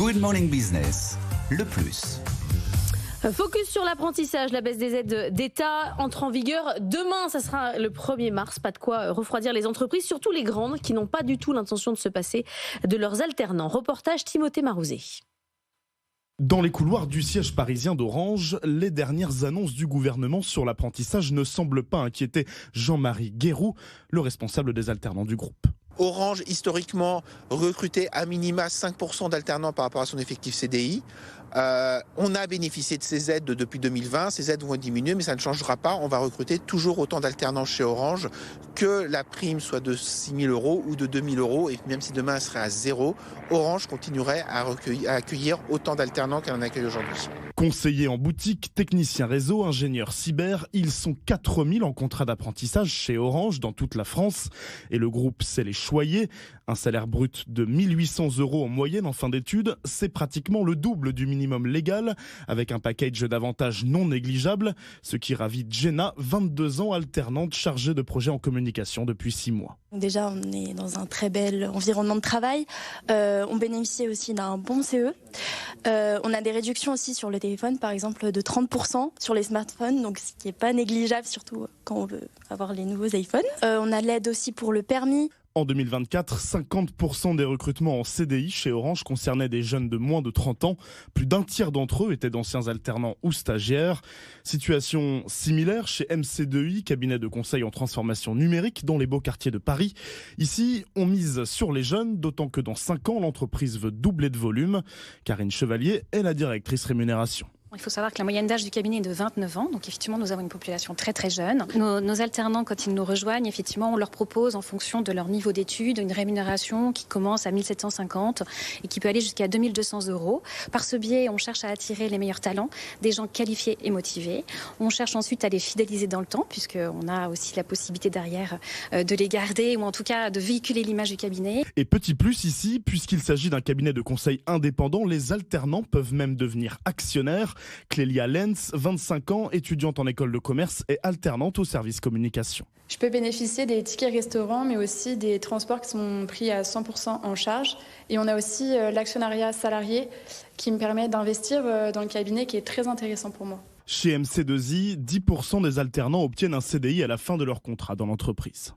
Good Morning Business, le plus. Focus sur l'apprentissage, la baisse des aides d'État entre en vigueur demain, ça sera le 1er mars, pas de quoi refroidir les entreprises, surtout les grandes qui n'ont pas du tout l'intention de se passer de leurs alternants. Reportage Timothée Marouzet. Dans les couloirs du siège parisien d'Orange, les dernières annonces du gouvernement sur l'apprentissage ne semblent pas inquiéter Jean-Marie Guéroux, le responsable des alternants du groupe. Orange, historiquement, recrutait à minima 5% d'alternants par rapport à son effectif CDI. On a bénéficié de ces aides depuis 2020. Ces aides vont diminuer, mais ça ne changera pas. On va recruter toujours autant d'alternants chez Orange, que la prime soit de 6 000 euros ou de 2 000 euros. Et même si demain elle serait à zéro, Orange continuerait à accueillir autant d'alternants qu'elle en accueille aujourd'hui. Conseillers en boutique, techniciens réseau, ingénieurs cyber, ils sont 4 000 en contrat d'apprentissage chez Orange dans toute la France. Et le groupe sait les choyer. Un salaire brut de 1 800 euros en moyenne en fin d'études, c'est pratiquement le double du minimum légal, avec un package d'avantages non négligeable, ce qui ravit Jenna, 22 ans, alternante chargée de projets en communication depuis 6 mois. Déjà, on est dans un très bel environnement de travail. On bénéficie aussi d'un bon CE. On a des réductions aussi sur le téléphone, par exemple de 30% sur les smartphones, donc ce qui n'est pas négligeable, surtout quand on veut avoir les nouveaux iPhones. On a l'aide aussi pour le permis. En 2024, 50% des recrutements en CDI chez Orange concernaient des jeunes de moins de 30 ans. Plus d'un tiers d'entre eux étaient d'anciens alternants ou stagiaires. Situation similaire chez MC2I, cabinet de conseil en transformation numérique dans les beaux quartiers de Paris. Ici, on mise sur les jeunes, d'autant que dans 5 ans, l'entreprise veut doubler de volume. Karine Chevalier est la directrice rémunération. Il faut savoir que la moyenne d'âge du cabinet est de 29 ans, donc effectivement nous avons une population très très jeune. Nos alternants, quand ils nous rejoignent, effectivement on leur propose en fonction de leur niveau d'études une rémunération qui commence à 1 750 et qui peut aller jusqu'à 2 200 euros. Par ce biais, on cherche à attirer les meilleurs talents, des gens qualifiés et motivés. On cherche ensuite à les fidéliser dans le temps, puisqu'on a aussi la possibilité derrière de les garder, ou en tout cas de véhiculer l'image du cabinet. Et petit plus ici, puisqu'il s'agit d'un cabinet de conseil indépendant, les alternants peuvent même devenir actionnaires. Clélia Lenz, 25 ans, étudiante en école de commerce et alternante au service communication. Je peux bénéficier des tickets restaurants, mais aussi des transports qui sont pris à 100% en charge. Et on a aussi l'actionnariat salarié qui me permet d'investir dans le cabinet, qui est très intéressant pour moi. Chez MC2I, 10% des alternants obtiennent un CDI à la fin de leur contrat dans l'entreprise.